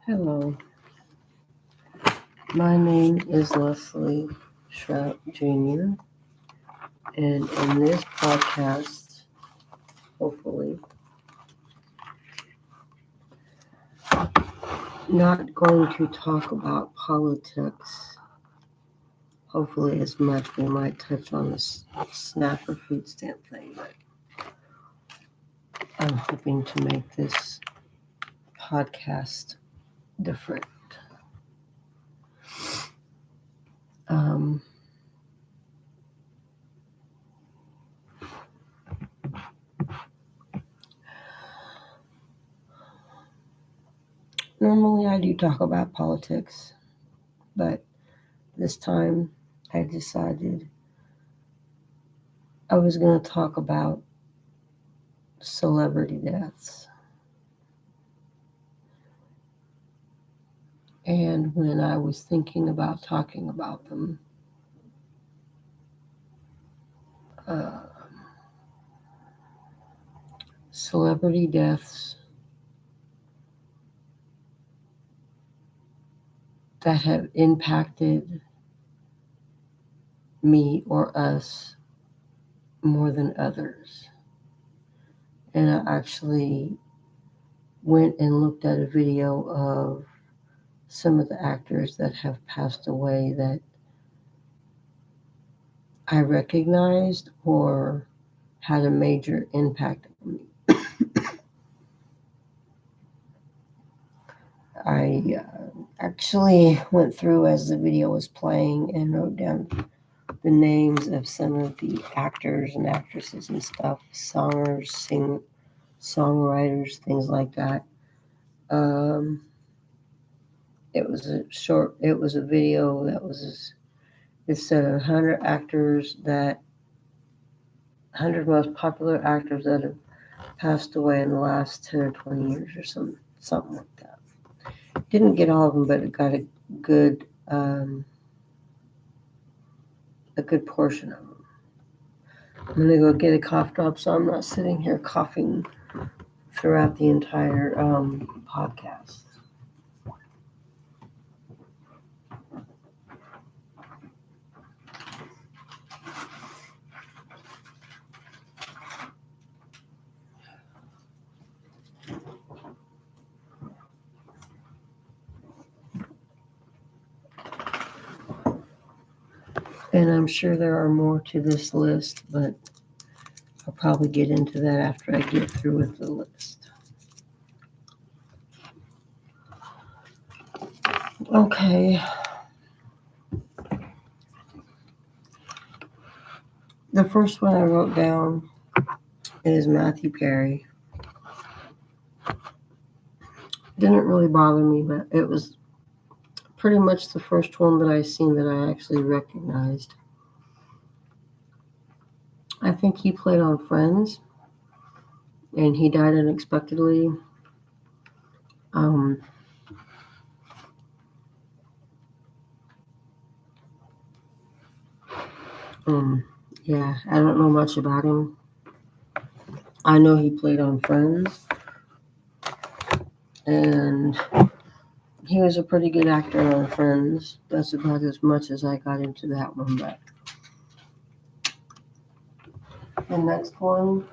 Hello, my name is Leslie Shrout Jr., and in this podcast, hopefully, not going to talk about politics. Hopefully, as much we might touch on this snapper food stamp thing, but I'm hoping to make this podcast different. Um, Normally, I do talk about politics, but this time I decided I was going to talk about celebrity deaths. And when I was thinking about talking about them, uh, celebrity deaths that have impacted me or us more than others. And I actually went and looked at a video of some of the actors that have passed away that I recognized or had a major impact on me. I actually went through as the video was playing and wrote down the names of some of the actors and actresses and stuff, songwriters, things like that. It was a video that it said 100 most popular actors that have passed away in the last 10 or 20 years or something like that. Didn't get all of them, but it got a good portion of them. I'm going to go get a cough drop so I'm not sitting here coughing throughout the entire podcast. And I'm sure there are more to this list, but I'll probably get into that after I get through with the list. Okay. The first one I wrote down is Matthew Perry. Didn't really bother me, but it was pretty much the first one that I seen that I actually recognized. I think he played on Friends, and he died unexpectedly. Yeah, I don't know much about him. I know he played on Friends, and he was a pretty good actor on Friends. That's about as much as I got into that one, but the next one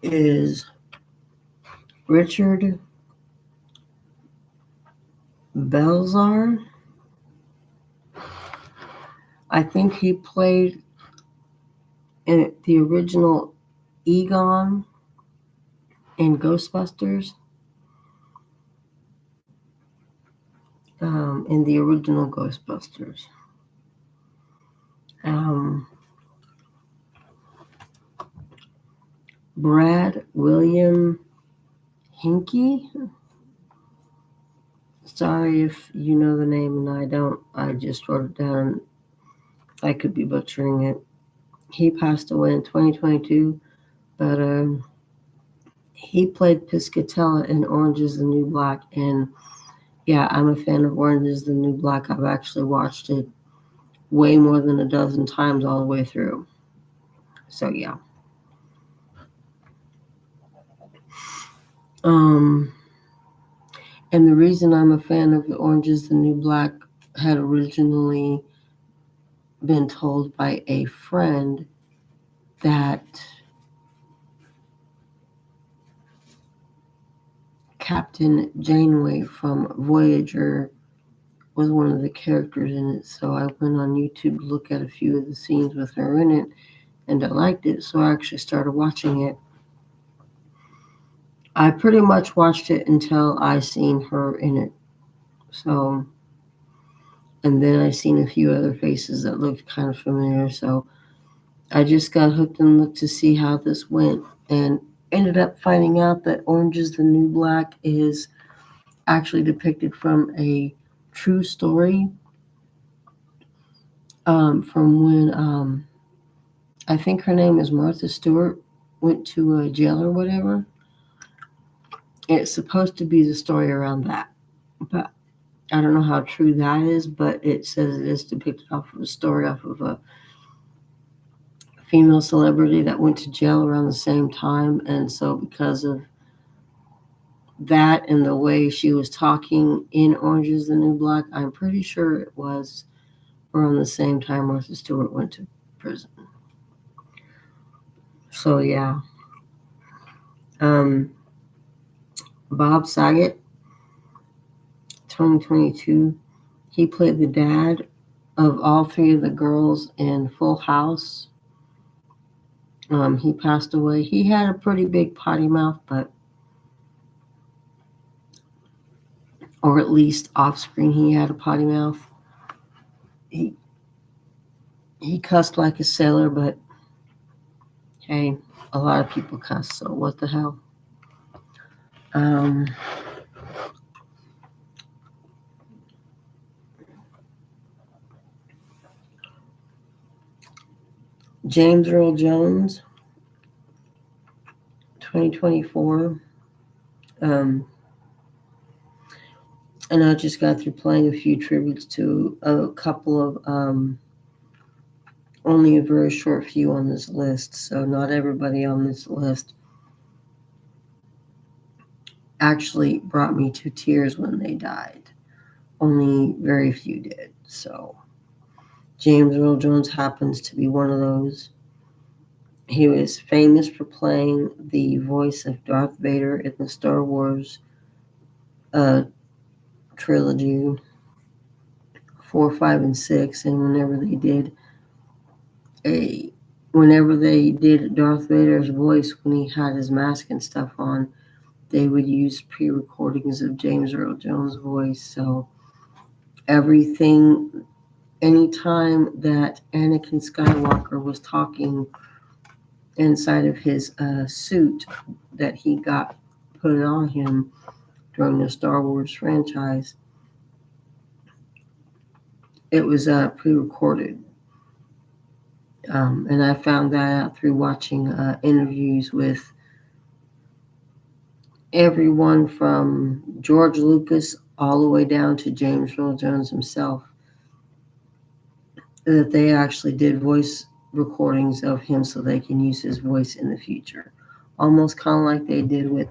is Richard Belzer. I think he played in the original Egon in Ghostbusters. In the original Ghostbusters. Brad William Hinkey. Sorry if you know the name and I don't. I just wrote it down. I could be butchering it. He passed away in 2022, but he played Piscatella in Orange is the New Black. And yeah, I'm a fan of Orange is the New Black. I've actually watched it way more than a dozen times all the way through. So yeah. Um, and the reason I'm a fan of Orange is the New Black had originally been told by a friend that Captain Janeway from Voyager was one of the characters in it. So I went on YouTube to look at a few of the scenes with her in it, and I liked it. So I actually started watching it. I pretty much watched it until I seen her in it. So, and then I seen a few other faces that looked kind of familiar. So I just got hooked and looked to see how this went, and ended up finding out that Orange is the New Black is actually depicted from a true story from when I think her name is Martha Stewart went to a jail or whatever. It's supposed to be the story around that, but I don't know how true that is. But it says it is depicted off of a story off of a female celebrity that went to jail around the same time, and so because of that and the way she was talking in Orange is the New Black, I'm pretty sure it was around the same time Martha Stewart went to prison. So yeah. Um, Bob Saget, 2022, he played the dad of all three of the girls in Full House. He passed away. He had a pretty big potty mouth, or at least off screen, he had a potty mouth. He cussed like a sailor, but hey, a lot of people cuss, so what the hell? James Earl Jones, 2024. And I just got through playing a few tributes to a couple of, only a very short few on this list, so not everybody on this list actually brought me to tears when they died. Only very few did. So James Earl Jones happens to be one of those. He was famous for playing the voice of Darth Vader in the Star Wars trilogy 4, 5, and 6. And whenever they did Darth Vader's voice when he had his mask and stuff on, they would use pre-recordings of James Earl Jones' voice. So anytime that Anakin Skywalker was talking inside of his suit that he got put on him during the Star Wars franchise, it was pre-recorded. And I found that out through watching interviews with everyone from George Lucas all the way down to James Earl Jones himself, that they actually did voice recordings of him so they can use his voice in the future. Almost kind of like they did with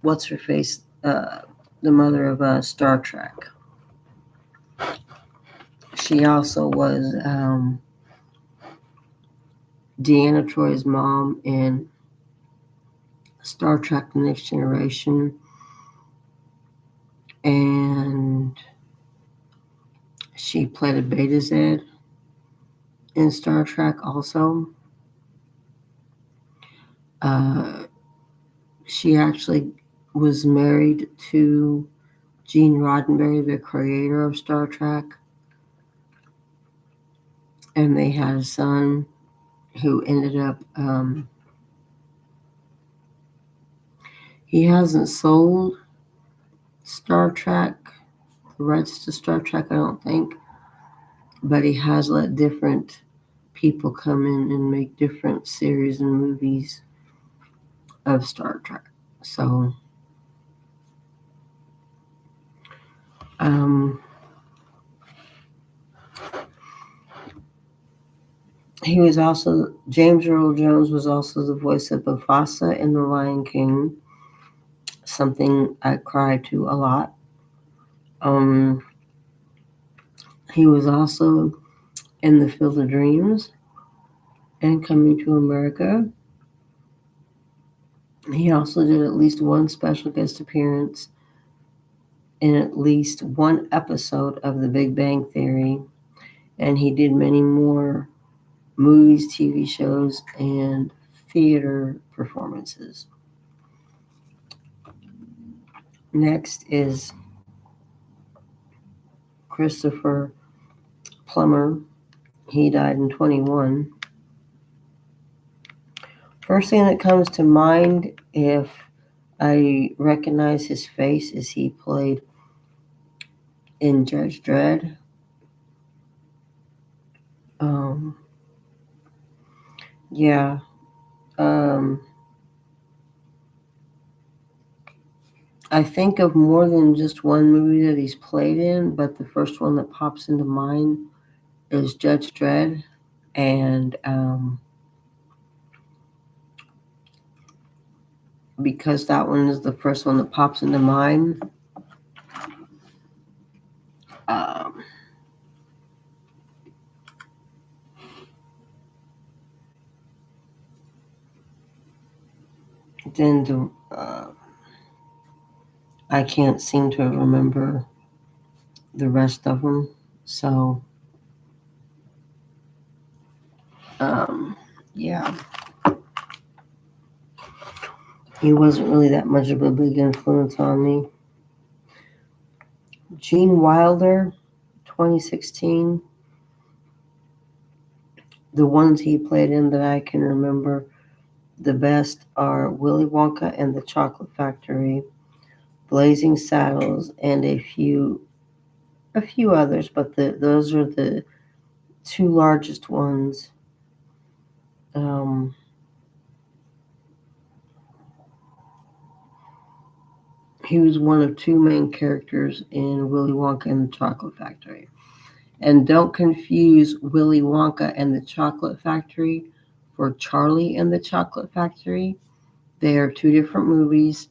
what's her face, the mother of Star Trek. She also was Deanna Troy's mom in Star Trek The Next Generation. And she played a Betazed in Star Trek also. She actually was married to Gene Roddenberry, the creator of Star Trek. And they had a son who ended up, he hasn't sold Star Trek, the rights to Star Trek, I don't think, but he has let different people come in and make different series and movies of Star Trek. So, James Earl Jones was also the voice of Mufasa in The Lion King. something I cry to a lot. He was also in The Field of Dreams and Coming to America. He also did at least one special guest appearance in at least one episode of The Big Bang Theory, and he did many more movies, TV shows, and theater performances. Next is Christopher Plummer. He died in 21. First thing that comes to mind if I recognize his face is he played in Judge Dredd. Yeah. I think of more than just one movie that he's played in, but the first one that pops into mind is Judge Dredd. And because that one is the first one that pops into mind, then I can't seem to remember the rest of them. So, yeah. He wasn't really that much of a big influence on me. Gene Wilder, 2016. The ones he played in that I can remember the best are Willy Wonka and the Chocolate Factory, Blazing Saddles, and a few others, but those are the two largest ones. He was one of two main characters in Willy Wonka and the Chocolate Factory. And don't confuse Willy Wonka and the Chocolate Factory for Charlie and the Chocolate Factory. They are two different movies,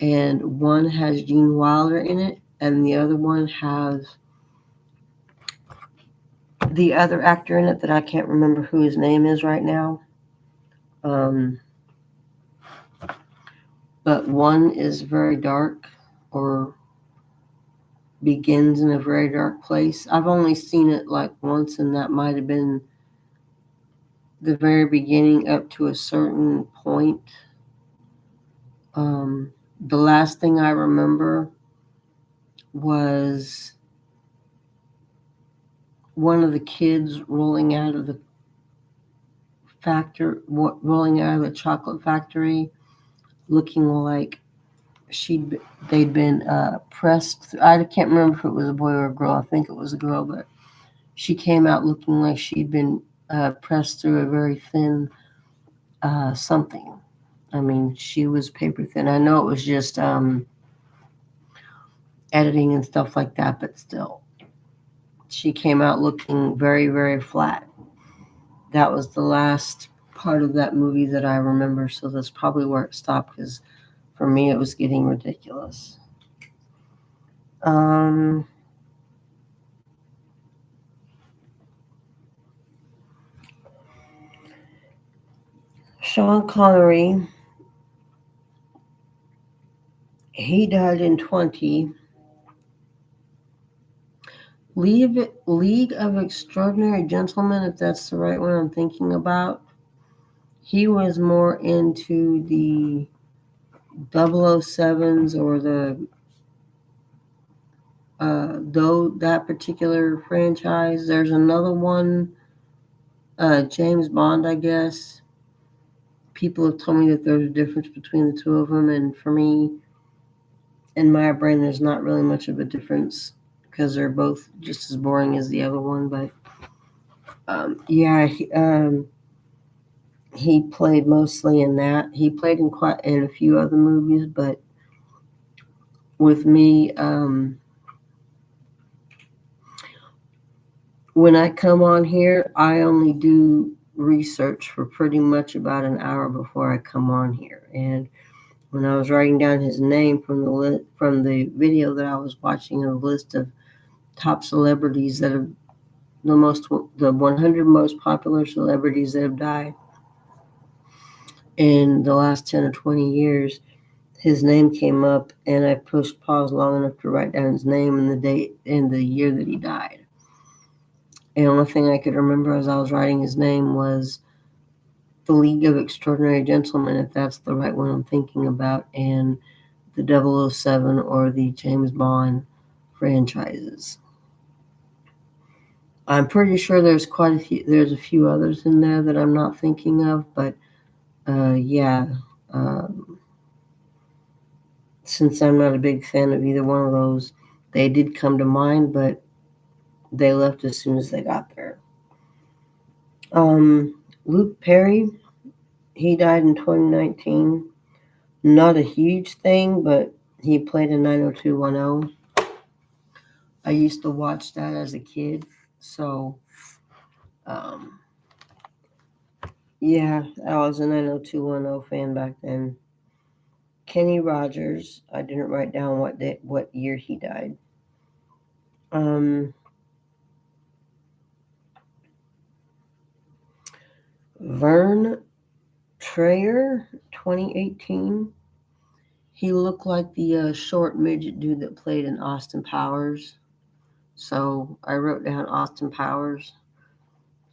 and one has Gene Wilder in it, and the other one has the other actor in it that I can't remember who his name is right now. But one is very dark, or begins in a very dark place. I've only seen it like once, and that might have been the very beginning up to a certain point. The last thing I remember was one of the kids rolling out of the chocolate factory, looking like they'd been pressed. I can't remember if it was a boy or a girl. I think it was a girl, but she came out looking like she'd been pressed through a very thin something. I mean, she was paper thin. I know it was just editing and stuff like that, but still, she came out looking very, very flat. That was the last part of that movie that I remember, so that's probably where it stopped, because for me it was getting ridiculous. Sean Connery, he died in 20. League of Extraordinary Gentlemen, if that's the right one I'm thinking about. He was more into the 007s or that particular franchise. There's another one, James Bond, I guess. People have told me that there's a difference between the two of them, and for me, in my brain, there's not really much of a difference because they're both just as boring as the other one. But he played mostly in that. He played in a few other movies, but with me, when I come on here, I only do research for pretty much about an hour before I come on here. And when I was writing down his name from the video that I was watching, a list of top celebrities that have the 100 most popular celebrities that have died in the last 10 or 20 years, his name came up, and I pushed pause long enough to write down his name and the date and the year that he died. And the only thing I could remember as I was writing his name was The League of Extraordinary Gentlemen, if that's the right one I'm thinking about, and the 007 or the James Bond franchises. I'm pretty sure there's a few others in there that I'm not thinking of, but yeah. Since I'm not a big fan of either one of those, they did come to mind, but they left as soon as they got there. Luke Perry, he died in 2019. Not a huge thing, but he played in 90210. I used to watch that as a kid, so yeah, I was a 90210 fan back then. Kenny Rogers, I didn't write down what year he died. Vern Troyer, 2018. He looked like the short midget dude that played in Austin Powers. So I wrote down Austin Powers.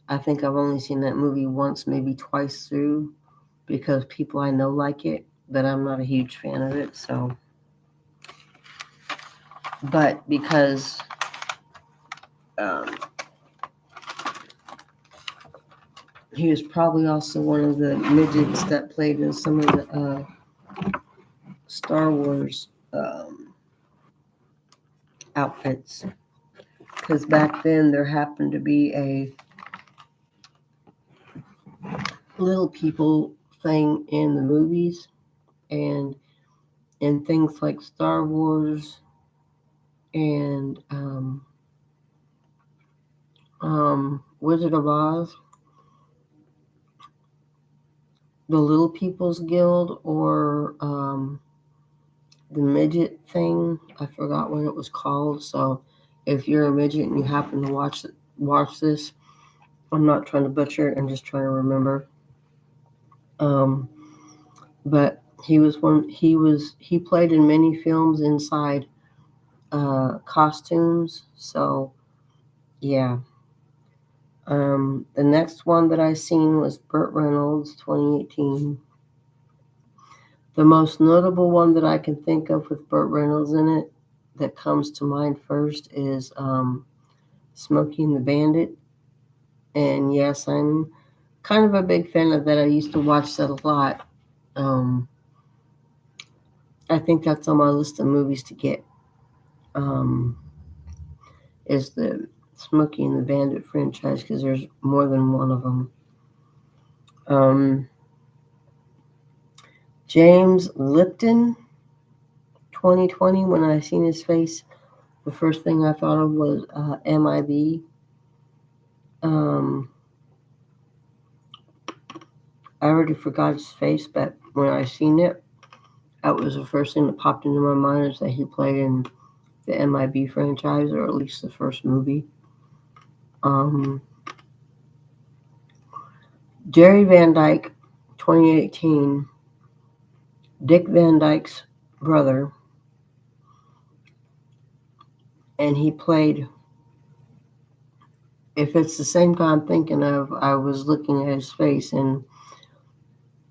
I think I've only seen that movie once, maybe twice through, because people I know like it, but I'm not a huge fan of it. So, but because he was probably also one of the midgets that played in some of the Star Wars outfits. Because back then there happened to be a little people thing in the movies and in things like Star Wars and Wizard of Oz, the Little People's Guild, or the midget thing. I forgot what it was called. So if you're a midget and you happen to watch this, I'm not trying to butcher it. I'm just trying to remember. But he played in many films inside costumes. So yeah. The next one that I seen was Burt Reynolds, 2018. The most notable one that I can think of with Burt Reynolds in it that comes to mind first is Smokey and the Bandit. And yes, I'm kind of a big fan of that. I used to watch that a lot. I think that's on my list of movies to get. Is the Smokey and the Bandit franchise, because there's more than one of them. James Lipton, 2020. When I seen his face, the first thing I thought of was MIB. I already forgot his face, but when I seen it, that was the first thing that popped into my mind, is that he played in the MIB franchise, or at least the first movie. Jerry Van Dyke, 2018. Dick Van Dyke's brother. And he played, if it's the same guy I'm thinking of, I was looking at his face and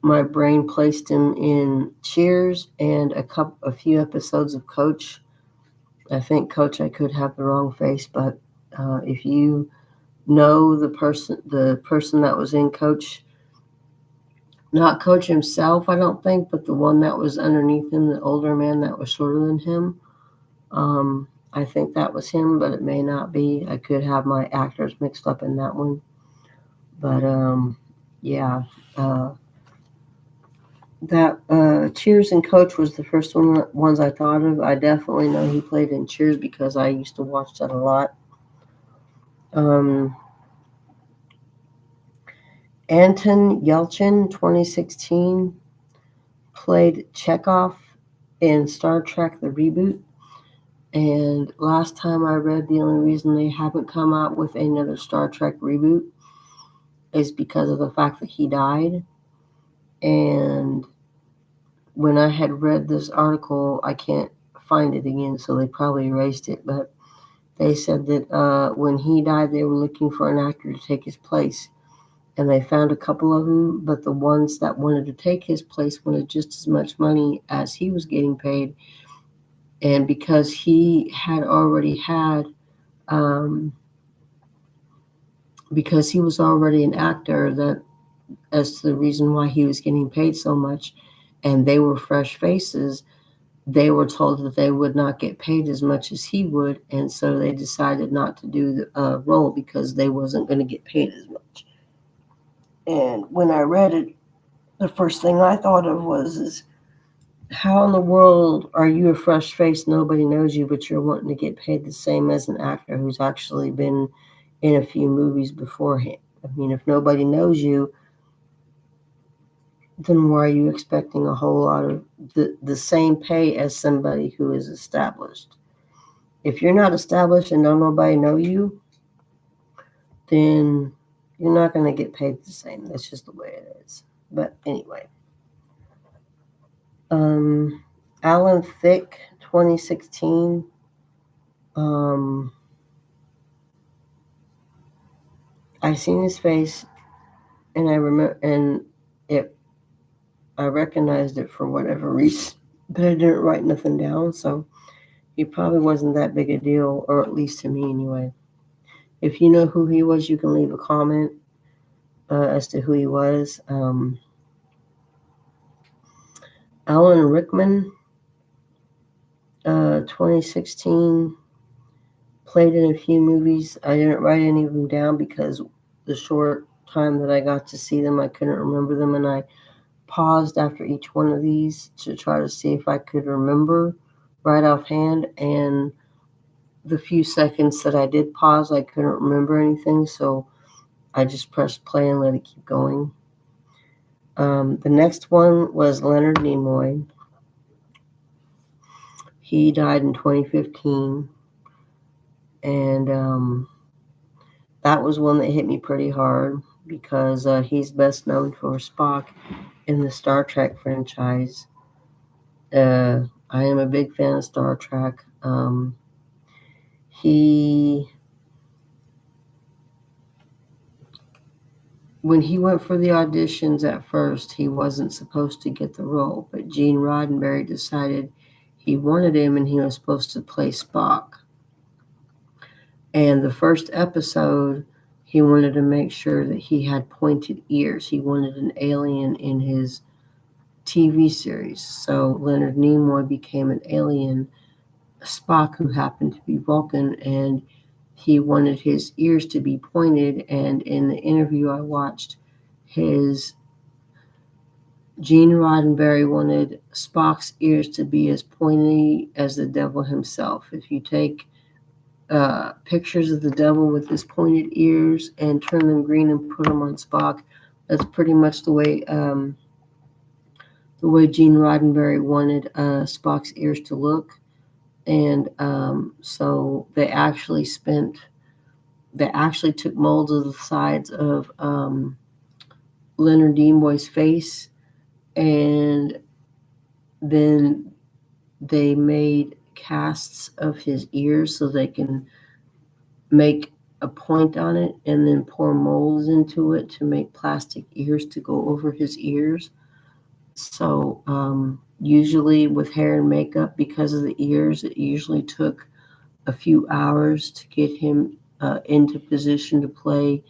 my brain placed him in Cheers and a few episodes of Coach. I think Coach, I could have the wrong face, but if you know the person that was in Coach, not Coach himself, I don't think, but the one that was underneath him, the older man that was shorter than him, I think that was him, but it may not be. I could have my actors mixed up in that one. But yeah. That Cheers and Coach was the first ones I thought of. I definitely know he played in Cheers because I used to watch that a lot. Anton Yelchin, 2016. played Chekhov in Star Trek The Reboot. And last time I read, the only reason they haven't come out with another Star Trek reboot is because of the fact that he died. And when I had read this article, I can't find it again, so they probably erased it. But they said that when he died, they were looking for an actor to take his place. And they found a couple of them, but the ones that wanted to take his place wanted just as much money as he was getting paid. And because he had already had, because he was already an actor, that as to the reason why he was getting paid so much, and they were fresh faces, they were told that they would not get paid as much as he would, and so they decided not to do the role because they wasn't going to get paid as much. And when I read it, the first thing I thought of is how in the world are you a fresh face, nobody knows you, but you're wanting to get paid the same as an actor who's actually been in a few movies beforehand? I mean, if nobody knows you, then why are you expecting a whole lot of the same pay as somebody who is established? If you're not established and don't nobody know you, then you're not going to get paid the same. That's just the way it is. But anyway. Alan Thicke, 2016. I seen his face, and I remember, and I recognized it for whatever reason, but I didn't write nothing down, so he probably wasn't that big a deal, or at least to me anyway. If you know who he was, you can leave a comment as to who he was. Alan Rickman, 2016, played in a few movies. I didn't write any of them down because the short time that I got to see them, I couldn't remember them, and I paused after each one of these to try to see if I could remember right offhand, and the few seconds that I did pause, I couldn't remember anything, so I just pressed play and let it keep going. The next one was Leonard Nimoy. He died in 2015, and that was one that hit me pretty hard because he's best known for Spock in the Star Trek franchise. I am a big fan of Star Trek. When he went for the auditions at first, he wasn't supposed to get the role, but Gene Roddenberry decided he wanted him and he was supposed to play Spock. And the first episode, he wanted to make sure that he had pointed ears. He wanted an alien in his TV series. So Leonard Nimoy became an alien, Spock, who happened to be Vulcan, and he wanted his ears to be pointed. And in the interview I watched, Gene Roddenberry wanted Spock's ears to be as pointy as the devil himself. If you take pictures of the devil with his pointed ears and turn them green and put them on Spock, that's pretty much the way Gene Roddenberry wanted Spock's ears to look. And so they actually took molds of the sides of Leonard Nimoy's face, and then they made casts of his ears so they can make a point on it and then pour molds into it to make plastic ears to go over his ears. So usually with hair and makeup, because of the ears, it usually took a few hours to get him into position to play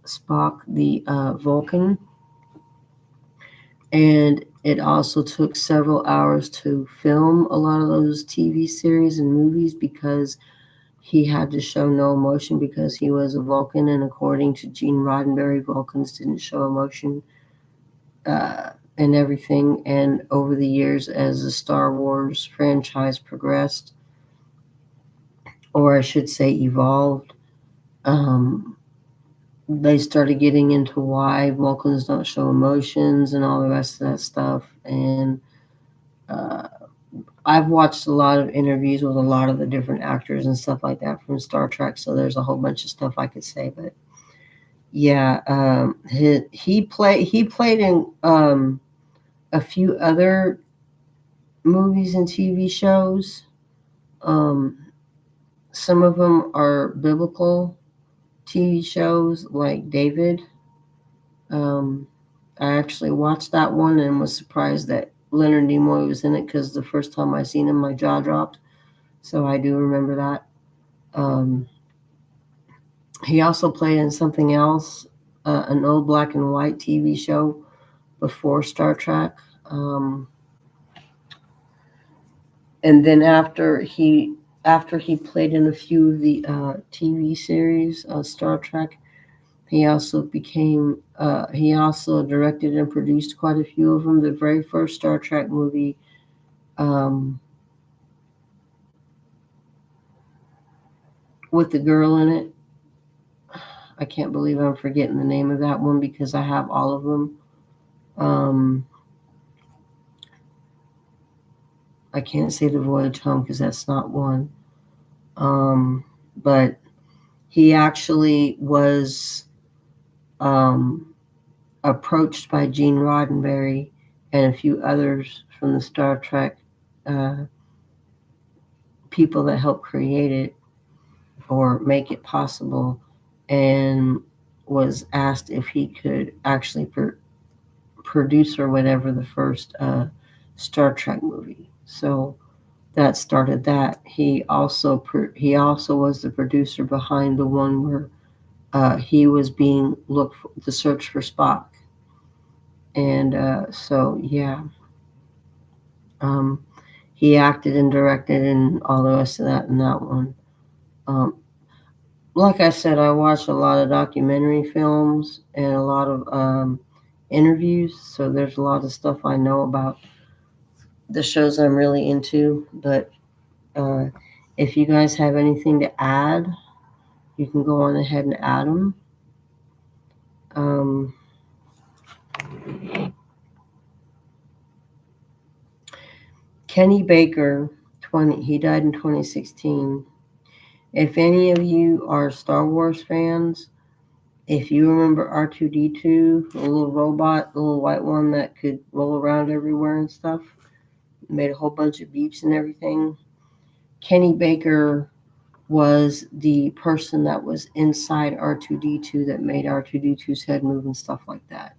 Spock, the Vulcan. And it also took several hours to film a lot of those TV series and movies because he had to show no emotion because he was a Vulcan. And according to Gene Roddenberry, Vulcans didn't show emotion and everything. And over the years, as the Star Wars franchise progressed, or I should say evolved, they started getting into why Vulcans don't show emotions and all the rest of that stuff. And uh, I've watched a lot of interviews with a lot of the different actors and stuff like that from Star Trek, so there's a whole bunch of stuff I could say. But yeah, he played in a few other movies and TV shows. Um, some of them are biblical TV shows, like David. Um, I actually watched that one and was surprised that Leonard Nimoy was in it, because the first time I seen him, my jaw dropped. So I do remember that. Um, he also played in something else, an old black and white TV show before Star Trek. And then after he played in a few of the TV series, Star Trek, he also directed and produced quite a few of them. The very first Star Trek movie, um, with the girl in it, I can't believe I'm forgetting the name of that one because I have all of them. I can't say The Voyage Home because that's not one. But he actually was approached by Gene Roddenberry and a few others from the Star Trek people that helped create it or make it possible, and was asked if he could actually produce or whatever the first Star Trek movie. So that started that. He also was the producer behind the one where he was being looked for, the search for Spock. And so yeah, um, he acted and directed and all the rest of that in that one. Um, like I said, I watch a lot of documentary films and a lot of interviews, so there's a lot of stuff I know about the shows I'm really into. But uh, if you guys have anything to add, you can go on ahead and add them. Kenny Baker, he died in 2016. If any of you are Star Wars fans, if you remember R2D2, the little robot, the little white one that could roll around everywhere and stuff, made a whole bunch of beeps and everything. Kenny Baker was the person that was inside R2D2 that made R2D2's head move and stuff like that.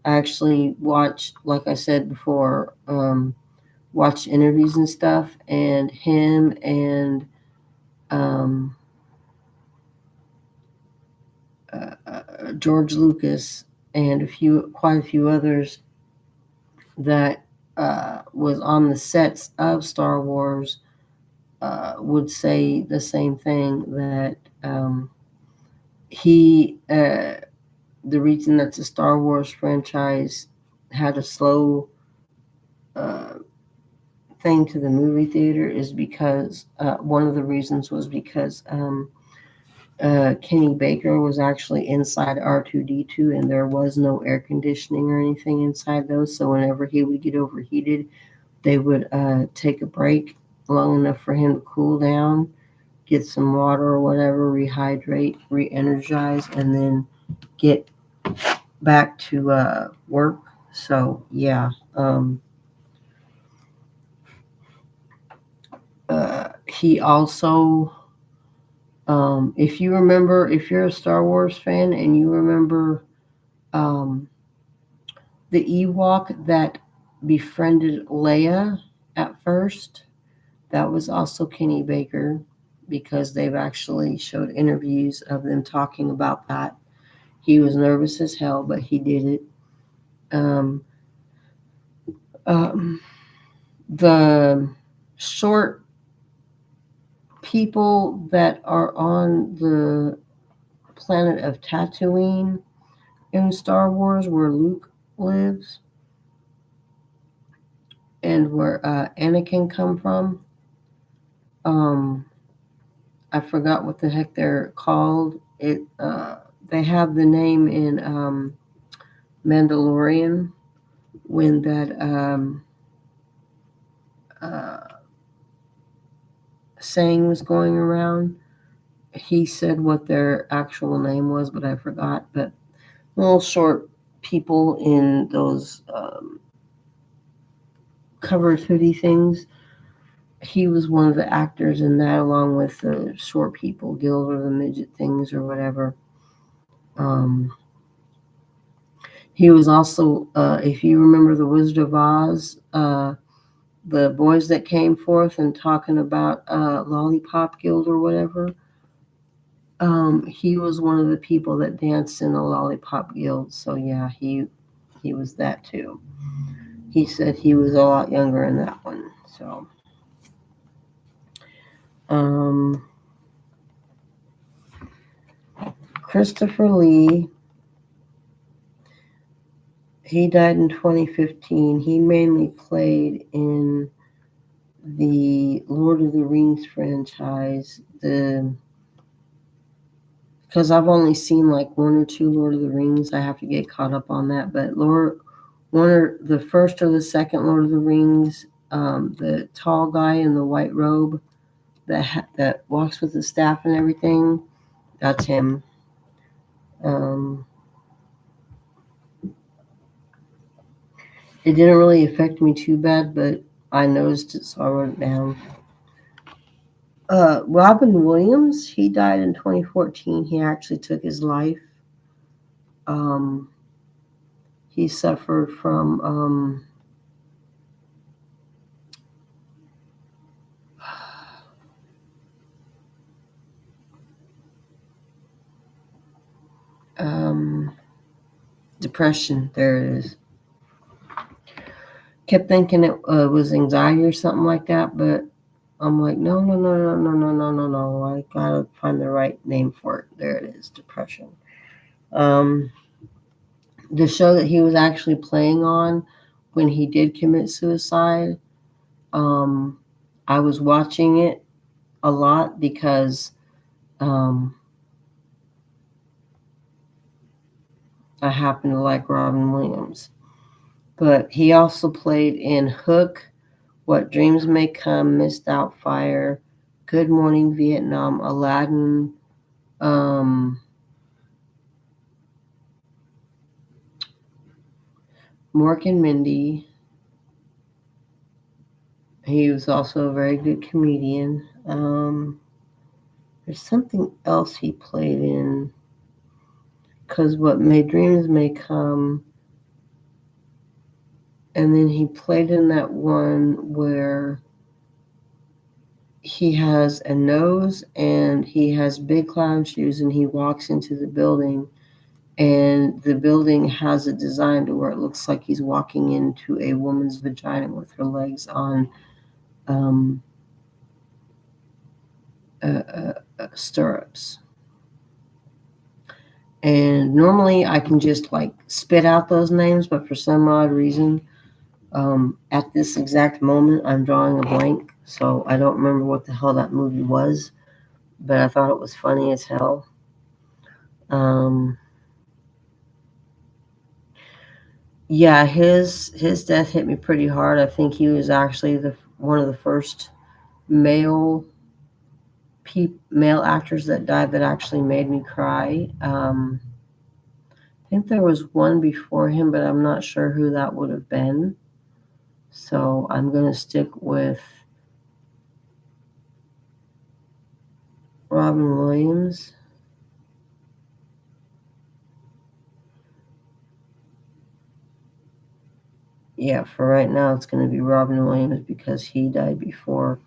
I actually watched, like I said before, watched interviews and stuff, and him and George Lucas and quite a few others that was on the sets of Star Wars would say the same thing, that the reason that the Star Wars franchise had a slow thing to the movie theater is because one of the reasons was because Kenny Baker was actually inside R2D2 and there was no air conditioning or anything inside those. So whenever he would get overheated, they would take a break long enough for him to cool down, get some water or whatever, rehydrate, re-energize, and then get back to work. So yeah, he also, if you remember, if you're a Star Wars fan and you remember the Ewok that befriended Leia at first, that was also Kenny Baker, because they've actually showed interviews of them talking about that. He was nervous as hell, but he did it. The short people that are on the planet of Tatooine in Star Wars, where Luke lives and where Anakin come from. I forgot what the heck they're called. they have the name in Mandalorian when that saying was going around. He said what their actual name was, but I forgot. But little short people in those covered hoodie things. He was one of the actors in that, along with the short people, Guild or the midget things or whatever. He was also, if you remember the Wizard of Oz, the boys that came forth and talking about Lollipop Guild or whatever. He was one of the people that danced in the Lollipop Guild. So yeah, he was that too. He said he was a lot younger in that one. So, Christopher Lee, he died in 2015. He mainly played in the Lord of the Rings franchise. Because I've only seen like one or two Lord of the Rings. I have to get caught up on that. But the first or the second Lord of the Rings, the tall guy in the white robe that walks with the staff and everything, that's him. It didn't really affect me too bad, but I noticed it, so I wrote it down. Robin Williams, he died in 2014. He actually took his life. He suffered from depression. There it is. Kept thinking it was anxiety or something like that, but I'm like, no. I gotta find the right name for it. There it is, depression. The show that he was actually playing on when he did commit suicide, I was watching it a lot because I happen to like Robin Williams. But he also played in Hook, What Dreams May Come, Miss Doubtfire, Good Morning Vietnam, Aladdin, Mork and Mindy. He was also a very good comedian. There's something else he played in. Because What May Dreams May Come. And then he played in that one where he has a nose and he has big clown shoes and he walks into the building, and the building has a design to where it looks like he's walking into a woman's vagina with her legs on stirrups. And normally I can just like spit out those names, but for some odd reason, at this exact moment, I'm drawing a blank, so I don't remember what the hell that movie was, but I thought it was funny as hell. Yeah, his death hit me pretty hard. I think he was actually one of the first male actors that died that actually made me cry. I think there was one before him, but I'm not sure who that would have been. So I'm going to stick with Robin Williams. Yeah, for right now, it's going to be Robin Williams because he died before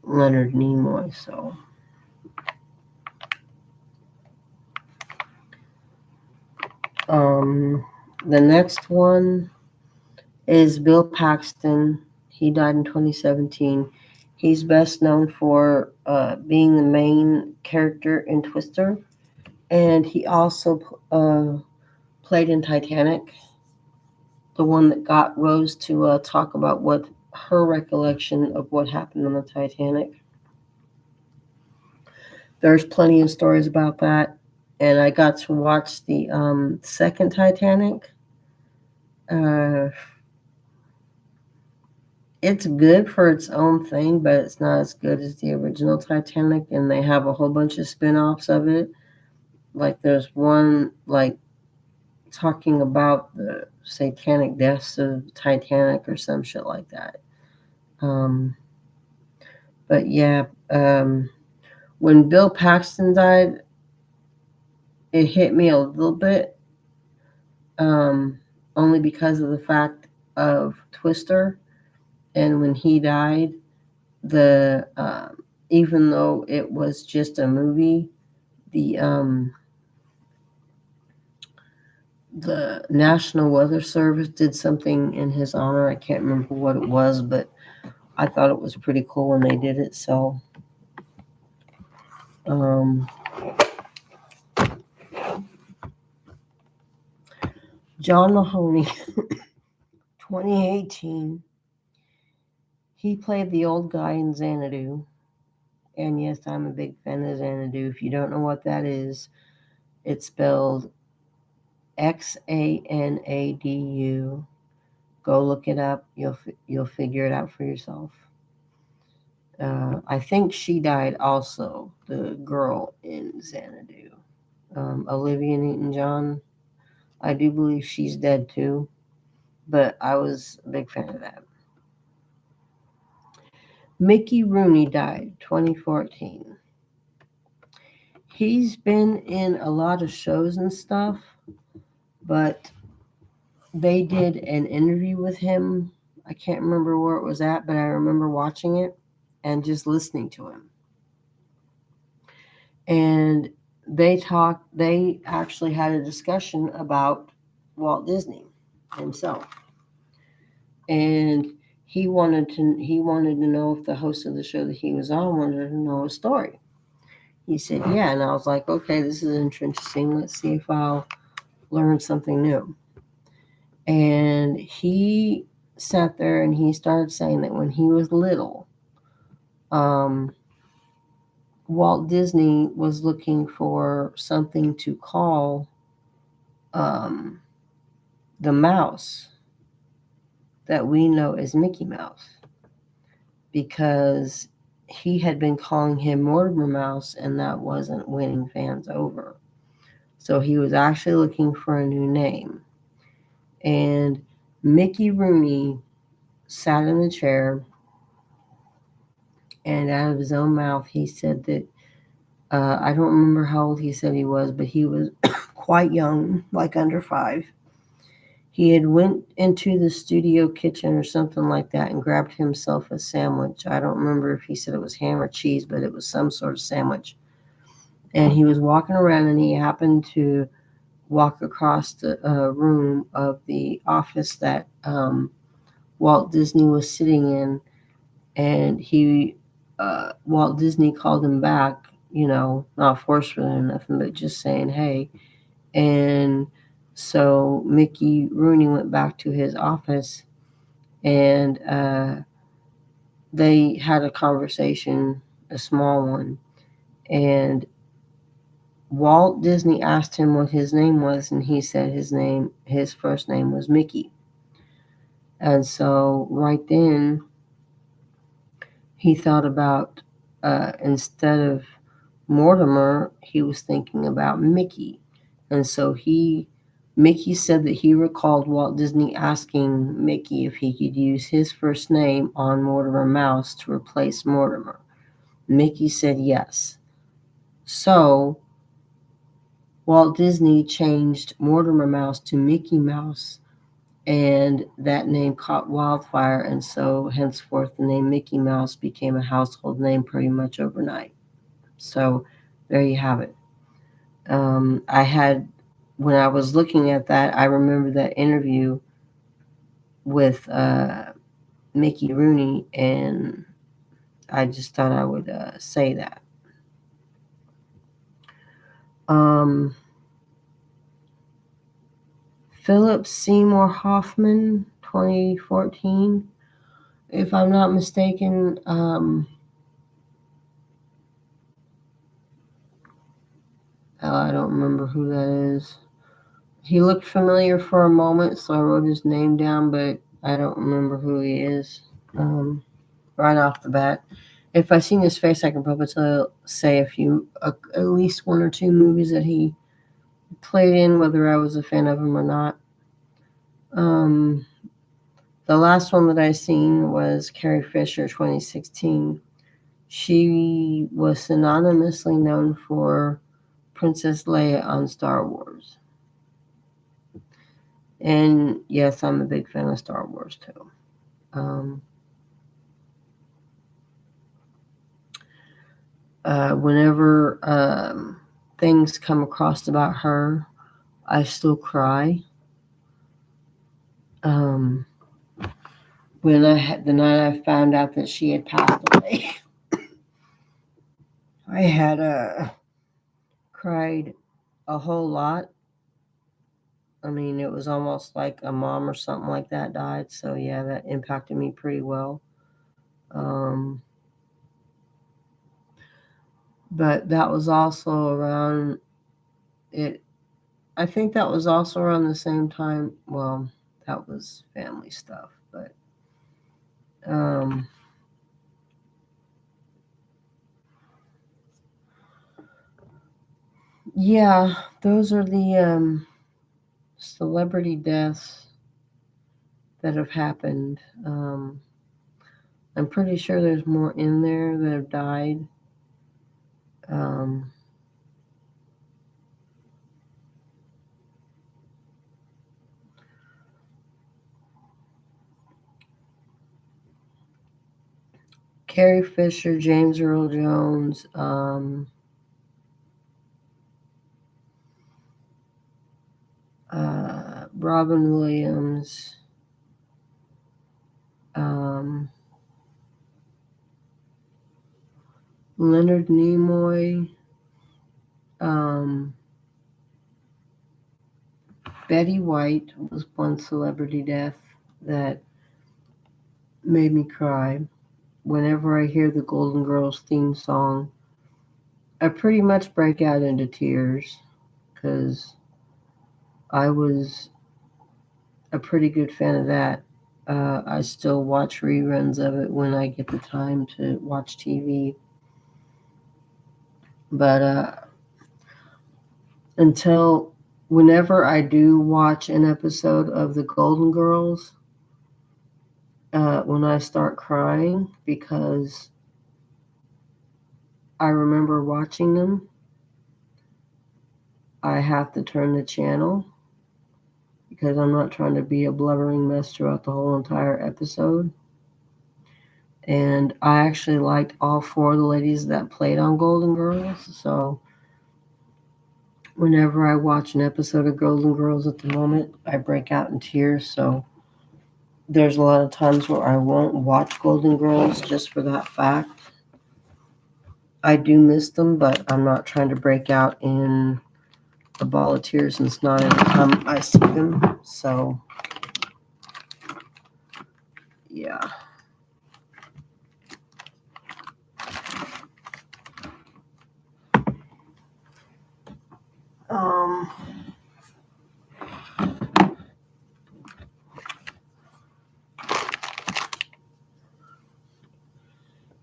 Leonard Nimoy. So, the next one is Bill Paxton. He died in 2017. He's best known for being the main character in Twister, and he also played in Titanic, the one that got Rose to talk about what her recollection of what happened on the Titanic. There's plenty of stories about that. and I got to watch the second Titanic. It's good for its own thing, but it's not as good as the original Titanic, and they have a whole bunch of spin-offs of it. Like there's one like talking about the satanic deaths of Titanic or some shit like that. But yeah, when Bill Paxton died, it hit me a little bit, only because of the fact of Twister. And when he died, the even though it was just a movie, the National Weather Service did something in his honor. I can't remember what it was, but I thought it was pretty cool when they did it. So, John Mahoney, 2018. He played the old guy in Xanadu. And yes, I'm a big fan of Xanadu. If you don't know what that is, it's spelled Xanadu. Go look it up. You'll figure it out for yourself. I think she died also, the girl in Xanadu. Olivia Newton-John. I do believe she's dead too, but I was a big fan of that. Mickey Rooney died 2014. He's been in a lot of shows and stuff, but they did an interview with him. I can't remember where it was at, but I remember watching it and just listening to him. And they actually had a discussion about Walt Disney himself. And he wanted to know if the host of the show that he was on wanted to know a story. He said, yeah. And I was like, okay, this is interesting. Let's see if I'll learn something new. And he sat there and he started saying that when he was little, Walt Disney was looking for something to call the mouse that we know as Mickey Mouse, because he had been calling him Mortimer Mouse and that wasn't winning fans over. So he was actually looking for a new name. And Mickey Rooney sat in the chair, and out of his own mouth, he said that I don't remember how old he said he was, but he was quite young, like under 5. He had went into the studio kitchen or something like that and grabbed himself a sandwich. I don't remember if he said it was ham or cheese, but it was some sort of sandwich. And he was walking around, and he happened to walk across the room of the office that Walt Disney was sitting in, and Walt Disney called him back, not forcefully or nothing, but just saying, hey. And so Mickey Rooney went back to his office, and they had a conversation, a small one. And Walt Disney asked him what his name was, and he said his first name was Mickey. And so right then, he thought about, instead of Mortimer, he was thinking about Mickey. And so Mickey said that he recalled Walt Disney asking Mickey if he could use his first name on Mortimer Mouse to replace Mortimer. Mickey said yes. So Walt Disney changed Mortimer Mouse to Mickey Mouse, and that name caught wildfire, and so henceforth the name Mickey Mouse became a household name pretty much overnight. So there you have it. When I was looking at that, I remember that interview with Mickey Rooney, and I just thought I would say that. Philip Seymour Hoffman, 2014. If I'm not mistaken, I don't remember who that is. He looked familiar for a moment, so I wrote his name down, but I don't remember who he is right off the bat. If I seen his face, I can probably say at least one or two movies that he played in, whether I was a fan of him or not. The last one that I seen was Carrie Fisher, 2016. She was synonymously known for Princess Leia on Star Wars. And yes, I'm a big fan of Star Wars too. Whenever things come across about her, I still cry. When the night I found out that she had passed away, I had cried a whole lot. I mean, it was almost like a mom or something like that died. So yeah, that impacted me pretty well. But that was also around it. I think that was also around the same time. Well, that was family stuff, but yeah, those are the celebrity deaths that have happened. I'm pretty sure there's more in there that have died. Carrie Fisher, James Earl Jones, Robin Williams, Leonard Nimoy, Betty White was one celebrity death that made me cry. Whenever I hear the Golden Girls theme song, I pretty much break out into tears because I was a pretty good fan of that. I still watch reruns of it when I get the time to watch TV. But until whenever I do watch an episode of the Golden Girls, when I start crying because I remember watching them, I have to turn the channel because I'm not trying to be a blubbering mess throughout the whole entire episode. And I actually liked all four of the ladies that played on Golden Girls. So whenever I watch an episode of Golden Girls at the moment, I break out in tears. So there's a lot of times where I won't watch Golden Girls just for that fact. I do miss them, but I'm not trying to break out in a ball of tears and snot every time I see them. So, yeah.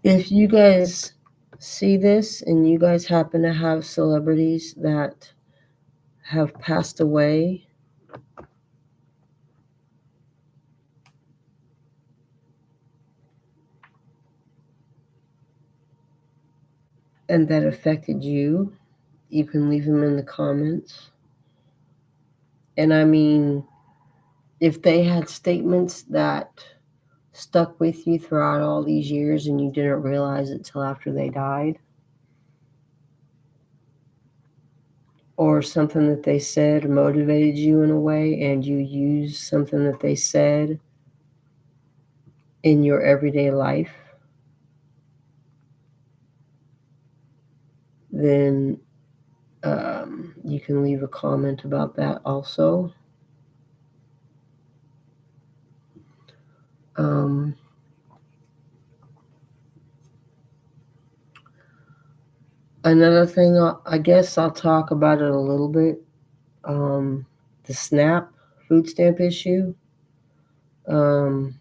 If you guys see this and you guys happen to have celebrities that have passed away, and that affected you, you can leave them in the comments. And I mean, if they had statements that stuck with you throughout all these years and you didn't realize it till after they died, or something that they said motivated you in a way and you use something that they said in your everyday life, then you can leave a comment about that also. Another thing, I guess I'll talk about it a little bit. The SNAP food stamp issue. Um,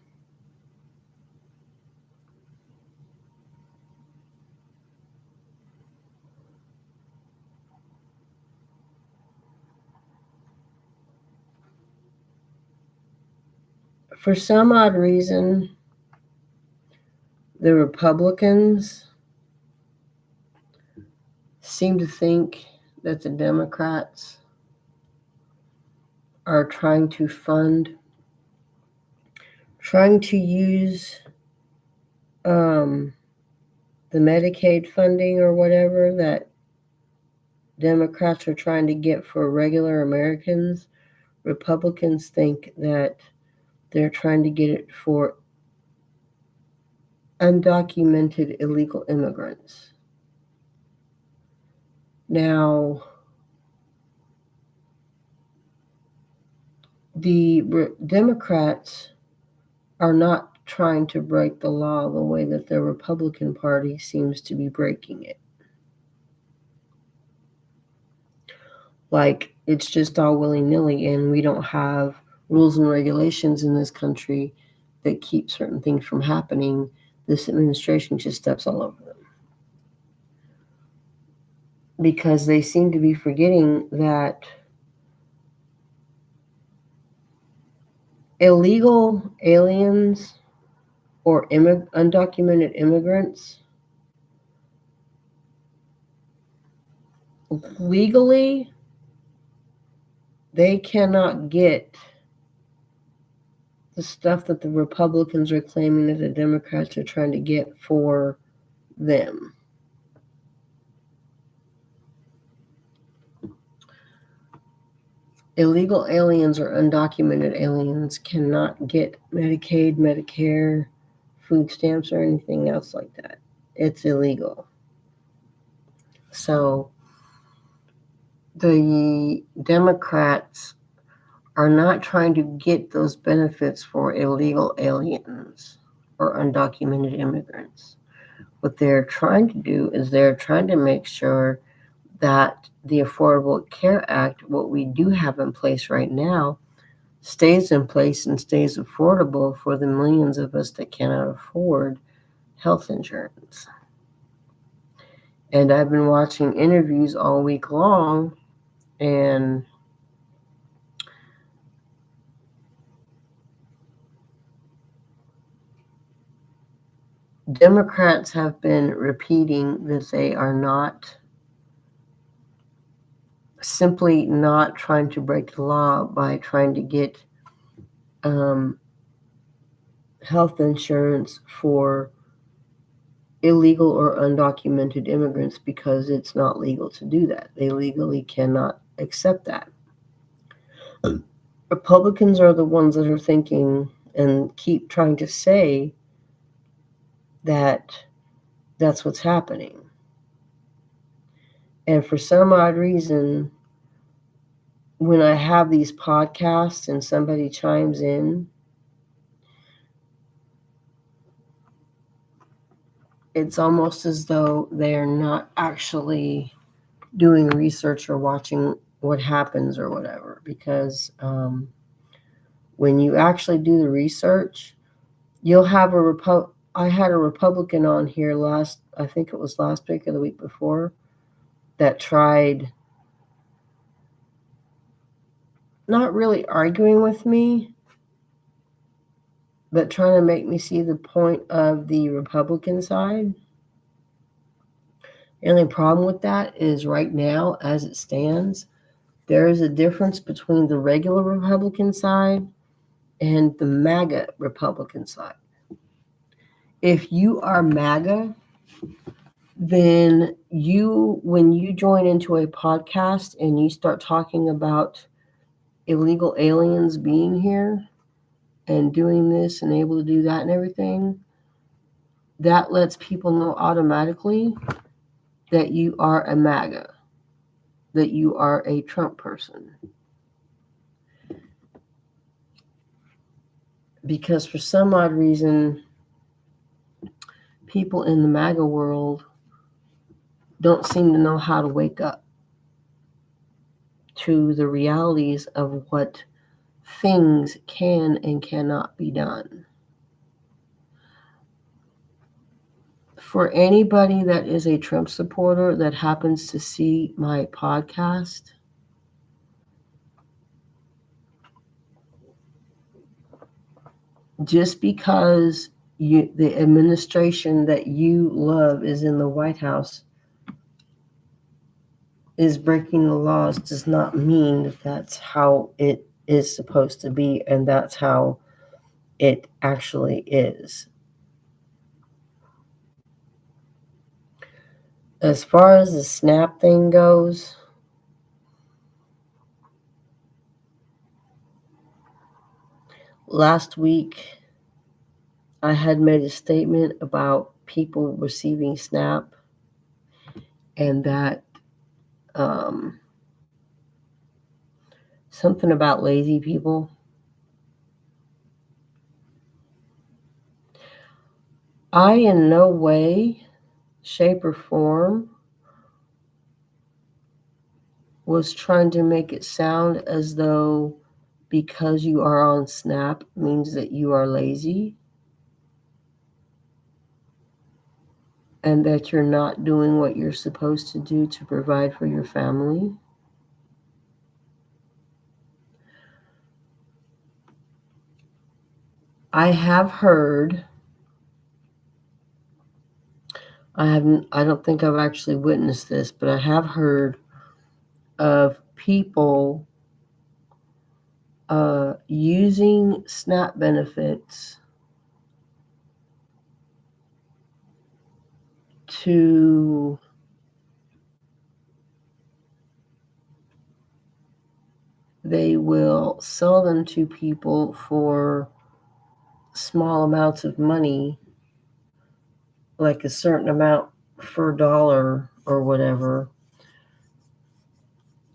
for some odd reason, the Republicans seem to think that the Democrats are trying to use the Medicaid funding or whatever that Democrats are trying to get for regular Americans. Republicans think that they're trying to get it for undocumented illegal immigrants. Now, the Democrats are not trying to break the law the way that the Republican Party seems to be breaking it. Like, it's just all willy-nilly, and we don't have rules and regulations in this country that keep certain things from happening. This administration just steps all over them. Because they seem to be forgetting that illegal aliens or undocumented immigrants legally, they cannot get the stuff that the Republicans are claiming that the Democrats are trying to get for them. Illegal aliens or undocumented aliens cannot get Medicaid, Medicare, food stamps, or anything else like that. It's illegal. So the Democrats are not trying to get those benefits for illegal aliens or undocumented immigrants. What they're trying to do is they're trying to make sure that the Affordable Care Act, what we do have in place right now, stays in place and stays affordable for the millions of us that cannot afford health insurance. And I've been watching interviews all week long, and Democrats have been repeating that they are simply not trying to break the law by trying to get health insurance for illegal or undocumented immigrants, because it's not legal to do that. They legally cannot accept that. Republicans are the ones that are thinking and keep trying to say that that's what's happening. And for some odd reason, when I have these podcasts and somebody chimes in, it's almost as though they're not actually doing research or watching what happens or whatever. Because when you actually do the research, you'll have I had a Republican on here I think it was last week or the week before, that tried not really arguing with me, but trying to make me see the point of the Republican side. The only problem with that is right now, as it stands, there is a difference between the regular Republican side and the MAGA Republican side. If you are MAGA, then when you join into a podcast and you start talking about illegal aliens being here and doing this and able to do that and everything, that lets people know automatically that you are a MAGA, that you are a Trump person. Because for some odd reason, people in the MAGA world don't seem to know how to wake up to the realities of what things can and cannot be done. For anybody that is a Trump supporter that happens to see my podcast, just because the administration that you love is in the White House is breaking the laws does not mean that that's how it is supposed to be and that's how it actually is. As far as the SNAP thing goes, last week I had made a statement about people receiving SNAP and that something about lazy people. I in no way, shape, or form was trying to make it sound as though because you are on SNAP means that you are lazy and that you're not doing what you're supposed to do to provide for your family. I have heard, I don't think I've actually witnessed this, but I have heard of people using SNAP benefits to they will sell them to people for small amounts of money, like a certain amount for $1 or whatever.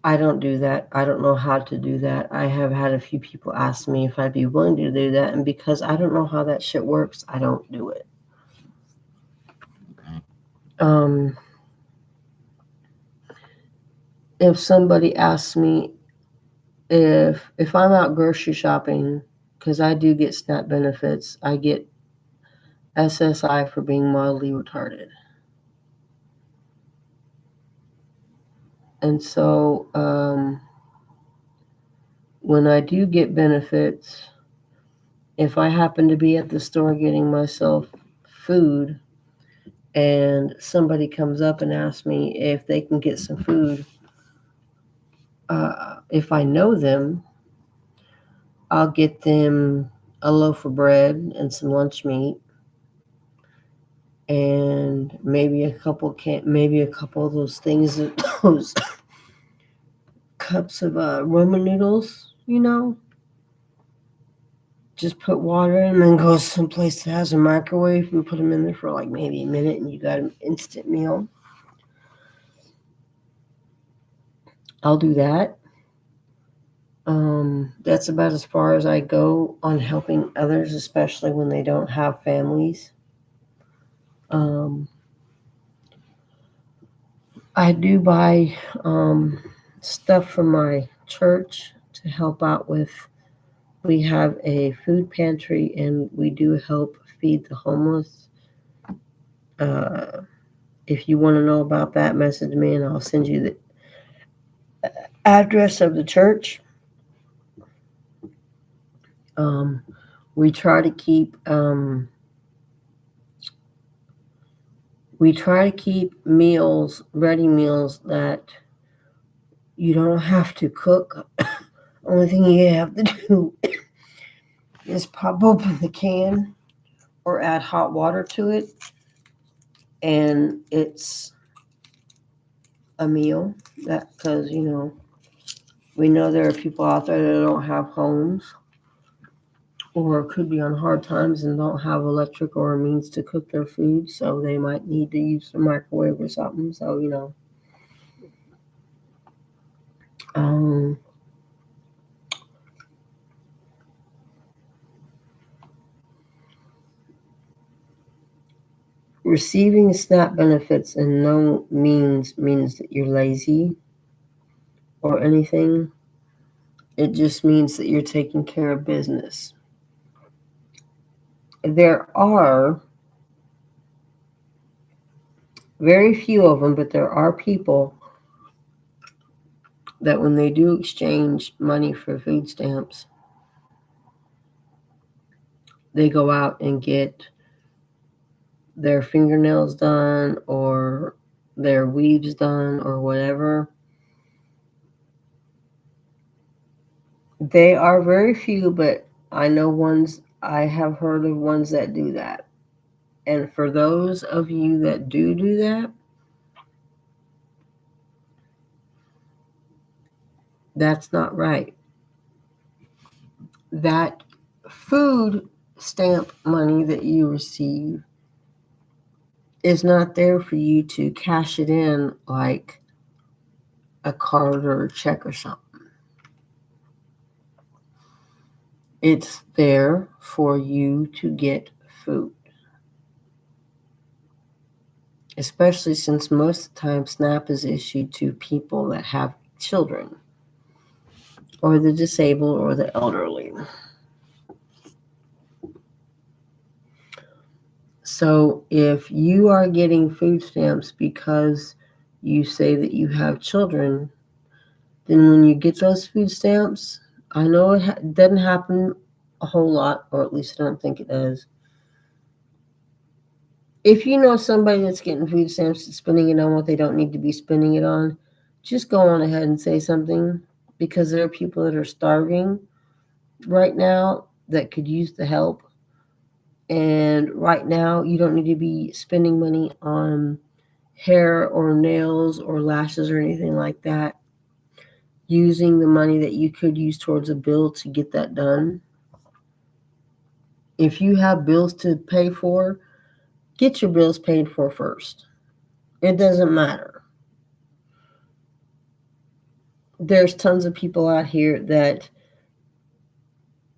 I don't do that. I don't know how to do that. I have had a few people ask me if I'd be willing to do that, and because I don't know how that shit works, I don't do it. If somebody asks me if I'm out grocery shopping, because I do get SNAP benefits, I get SSI for being mildly retarded. And so when I do get benefits, if I happen to be at the store getting myself food and somebody comes up and asks me if they can get some food, if I know them, I'll get them a loaf of bread and some lunch meat and maybe a couple of those things, those cups of ramen noodles, just put water in and then go someplace that has a microwave and put them in there for like maybe a minute and you got an instant meal. I'll do that. That's about as far as I go on helping others, especially when they don't have families. I do buy stuff from my church to help out with. We have a food pantry and we do help feed the homeless. If you want to know about that, message me and I'll send you the address of the church. We try to keep meals, ready meals that you don't have to cook. Only thing you have to do is pop open the can or add hot water to it, and it's a meal. That because we know there are people out there that don't have homes or could be on hard times and don't have electric or a means to cook their food, so they might need to use the microwave or something. So Receiving SNAP benefits in no means that you're lazy or anything. It just means that you're taking care of business. There are very few of them, but there are people that when they do exchange money for food stamps, they go out and get their fingernails done or their weaves done or whatever. They are very few, but I have heard of ones that do that. And for those of you that do that, that's not right. That food stamp money that you receive is not there for you to cash it in like a card or a check or something. It's there for you to get food. Especially since most of the time SNAP is issued to people that have children or the disabled or the elderly. So if you are getting food stamps because you say that you have children, then when you get those food stamps, I know it doesn't happen a whole lot, or at least I don't think it does. If you know somebody that's getting food stamps and spending it on what they don't need to be spending it on, just go on ahead and say something, because there are people that are starving right now that could use the help. And right now, you don't need to be spending money on hair or nails or lashes or anything like that, using the money that you could use towards a bill to get that done. If you have bills to pay for, get your bills paid for first. It doesn't matter. There's tons of people out here that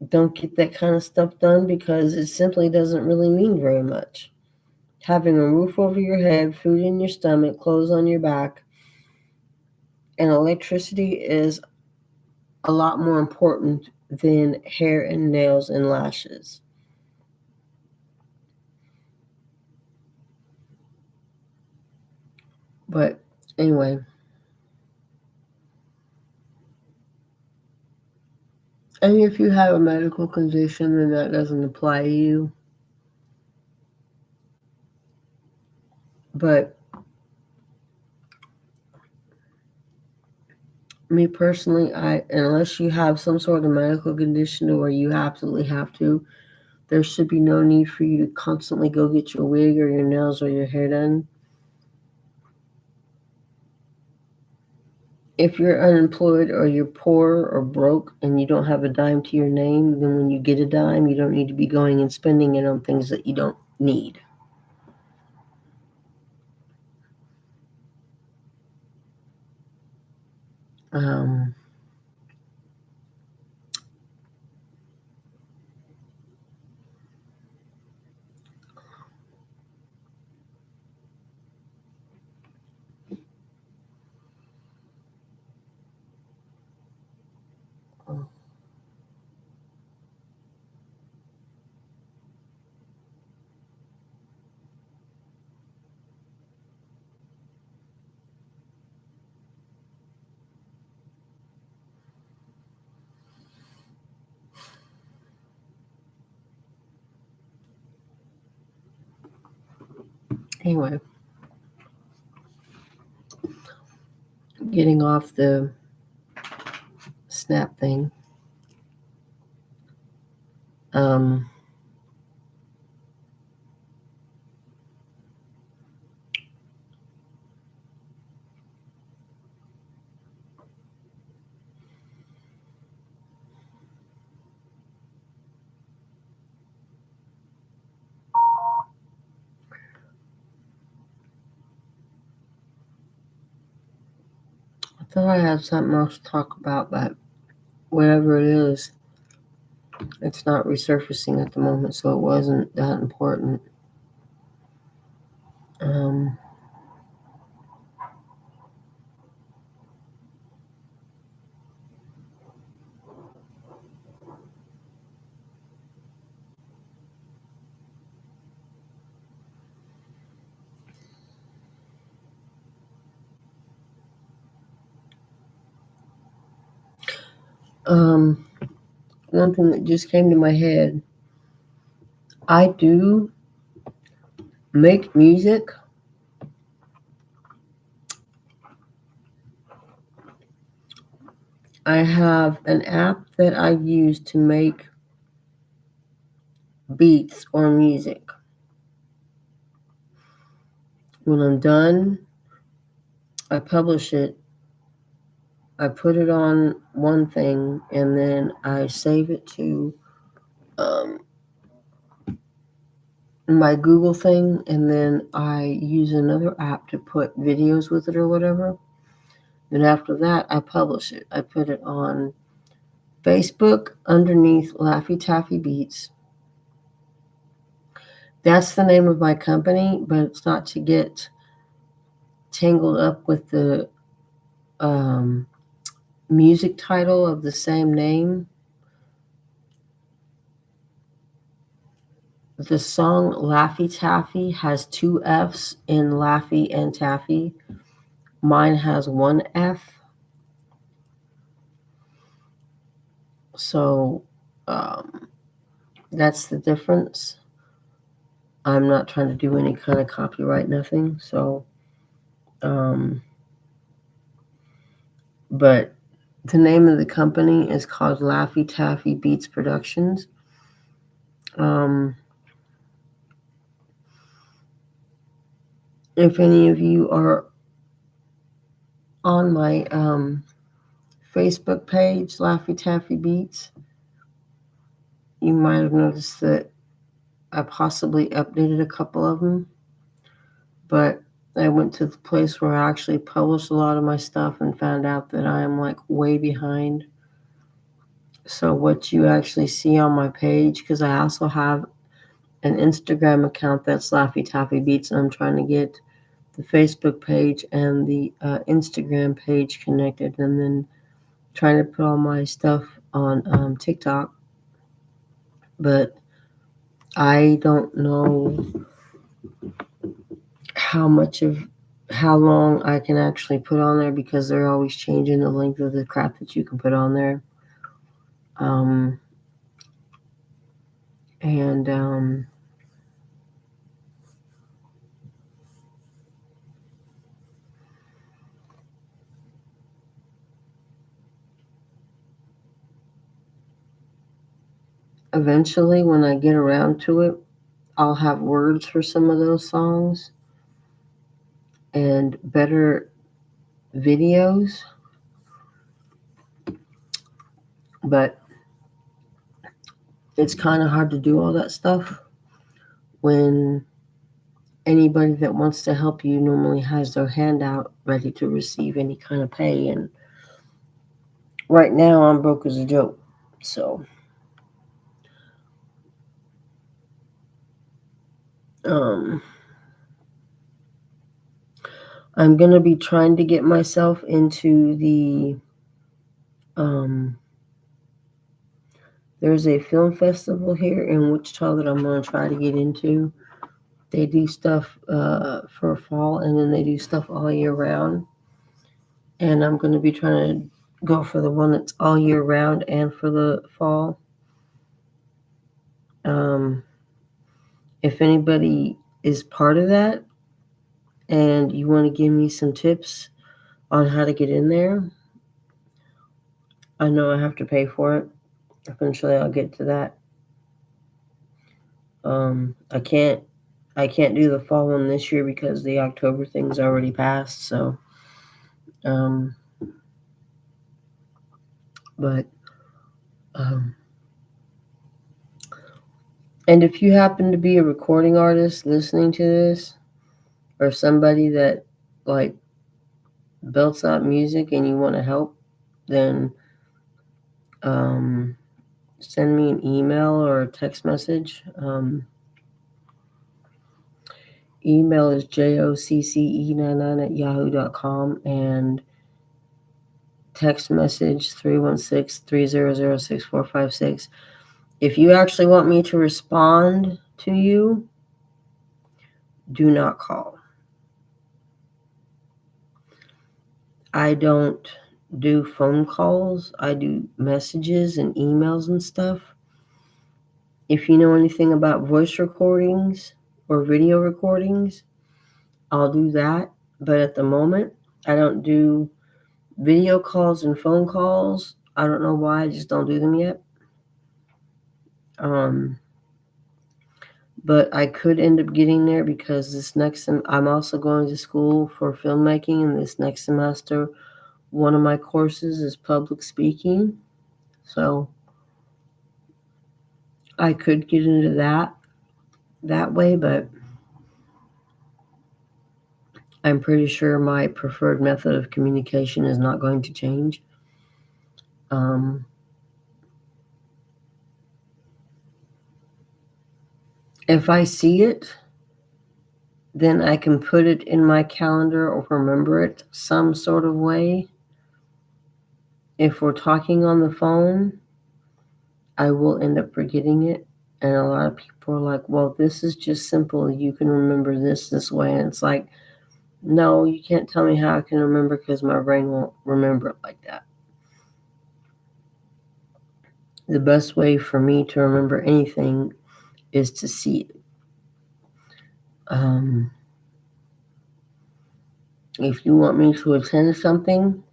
don't get that kind of stuff done because it simply doesn't really mean very much. Having a roof over your head, food in your stomach, clothes on your back, and electricity is a lot more important than hair and nails and lashes. But anyway, and if you have a medical condition, then that doesn't apply to you. But me personally, unless you have some sort of medical condition where you absolutely have to, there should be no need for you to constantly go get your wig or your nails or your hair done. If you're unemployed or you're poor or broke and you don't have a dime to your name, then when you get a dime, you don't need to be going and spending it on things that you don't need. Anyway, getting off the SNAP thing. I thought I had something else to talk about, but whatever it is, it's not resurfacing at the moment, so it wasn't that important. Um, one thing that just came to my head, I do make music. I have an app that I use to make beats or music. When I'm done, I publish it. I put it on one thing and then I save it to um, my Google thing, and then I use another app to put videos with it or whatever. Then after that, I publish it. I put it on Facebook underneath Laffy Taffy Beats. That's the name of my company, but it's not to get tangled up with the music title of the same name. The song Laffy Taffy has two F's in Laffy and Taffy. Mine has one F. So that's the difference. I'm not trying to do any kind of copyright, nothing. So, but the name of the company is called Laffy Taffy Beats Productions. If any of you are on my Facebook page, Laffy Taffy Beats, you might have noticed that I possibly updated a couple of them, but I went to the place where I actually published a lot of my stuff and found out that I am like way behind. So what you actually see on my page, because I also have an Instagram account that's Laffy Taffy Beats, and I'm trying to get the Facebook page and the Instagram page connected, and then trying to put all my stuff on TikTok. But I don't know how long I can actually put on there, because they're always changing the length of the crap that you can put on there. And eventually, when I get around to it, I'll have words for some of those songs and better videos. But it's kind of hard to do all that stuff when anybody that wants to help you normally has their hand out ready to receive any kind of pay. And right now, I'm broke as a joke. So, I'm going to be trying to get myself into the, there's a film festival here in Wichita that I'm going to try to get into. They do stuff for fall, and then they do stuff all year round. And I'm going to be trying to go for the one that's all year round and for the fall. If anybody is part of that and you want to give me some tips on how to get in there, I know I have to pay for it. Eventually, I'll get to that. I can't do the fall one this year because the October thing's already passed. So, but and if you happen to be a recording artist listening to this, or somebody that like belts out music and you want to help, then send me an email or a text message. email is jocce99@yahoo.com, and text message 316-300-6456. If you actually want me to respond to you, do not call. I don't do phone calls. I do messages and emails and stuff. If you know anything about voice recordings or video recordings, I'll do that. But at the moment, I don't do video calls and phone calls. I don't know why. I just don't do them yet. But I could end up getting there because I'm also going to school for filmmaking, and this next semester, one of my courses is public speaking. So I could get into that way, but I'm pretty sure my preferred method of communication is not going to change. If I see it, then I can put it in my calendar or remember it some sort of way. If we're talking on the phone, I will end up forgetting it. And a lot of people are like, well, this is just simple. You can remember this way. And it's like, no, you can't tell me how I can remember because my brain won't remember it like that. The best way for me to remember anything is to see it. If you want me to attend something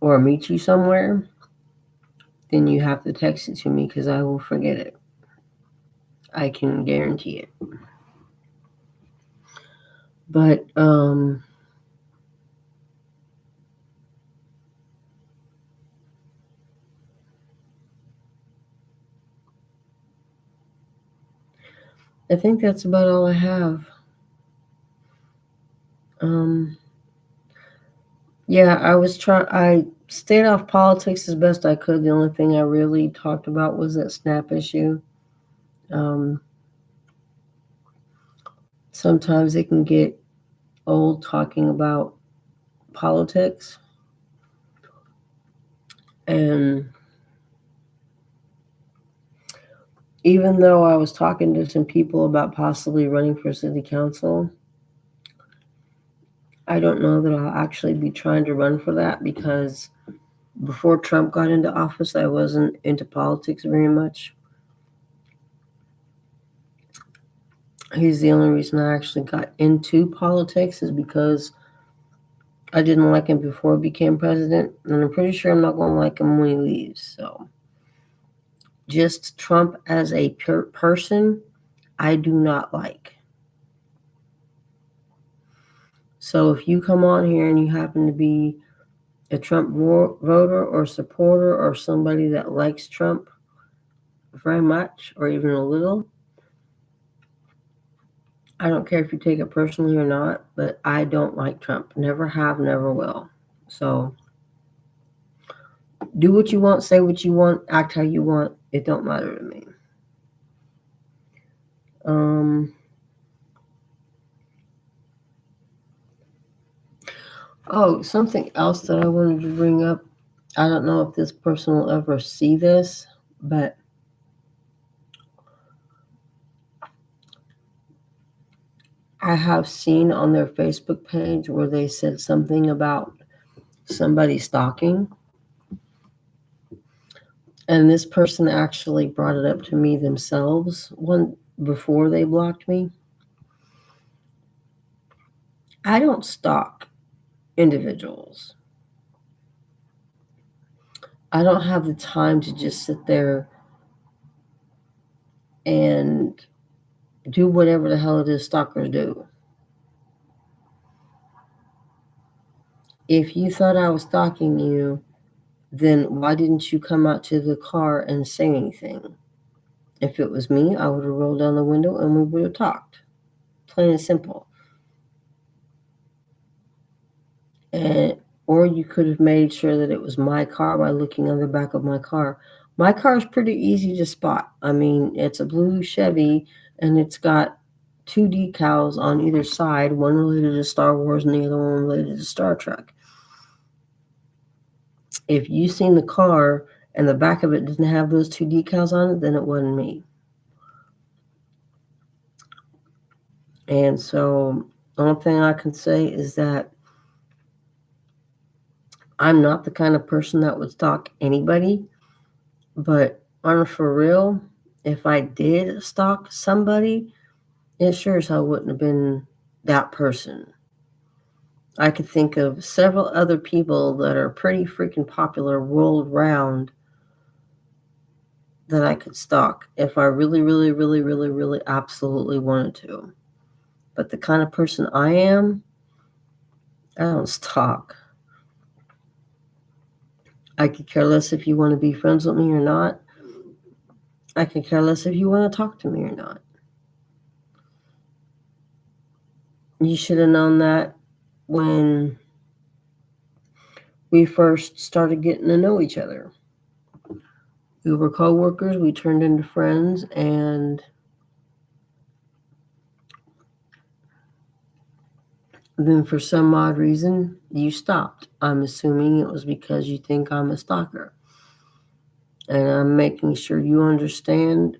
or meet you somewhere, then you have to text it to me because I will forget it. I can guarantee it. But I think that's about all I have. Yeah, I stayed off politics as best I could. The only thing I really talked about was that SNAP issue. Sometimes it can get old talking about politics. And even though I was talking to some people about possibly running for city council, I don't know that I'll actually be trying to run for that because before Trump got into office, I wasn't into politics very much. He's the only reason I actually got into politics is because I didn't like him before he became president, and I'm pretty sure I'm not going to like him when he leaves. So just Trump as a person, I do not like. So if you come on here and you happen to be a Trump voter or supporter or somebody that likes Trump very much or even a little, I don't care if you take it personally or not, but I don't like Trump. Never have, never will. So do what you want, say what you want, act how you want. It don't matter to me. Oh, something else that I wanted to bring up. I don't know if this person will ever see this, but I have seen on their Facebook page where they said something about somebody stalking. And this person actually brought it up to me themselves before they blocked me. I don't stalk individuals. I don't have the time to just sit there and do whatever the hell it is stalkers do. If you thought I was stalking you, then why didn't you come out to the car and say anything? If it was me, I would have rolled down the window and we would have talked. Plain and simple. Or you could have made sure that it was my car by looking on the back of my car. My car is pretty easy to spot. I mean, it's a blue Chevy and it's got two decals on either side, one related to Star Wars and the other one related to Star Trek. If you seen the car and the back of it didn't have those two decals on it, then it wasn't me. And so the only thing I can say is that I'm not the kind of person that would stalk anybody, but on for real, if I did stalk somebody, it sure as hell wouldn't have been that person. I could think of several other people that are pretty freaking popular world round that I could stalk if I really, really, really, really, really absolutely wanted to. But the kind of person I am, I don't stalk. I could care less if you want to be friends with me or not. I could care less if you want to talk to me or not. You should have known that when we first started getting to know each other. We were co-workers, we turned into friends, and then for some odd reason, you stopped. I'm assuming it was because you think I'm a stalker. And I'm making sure you understand.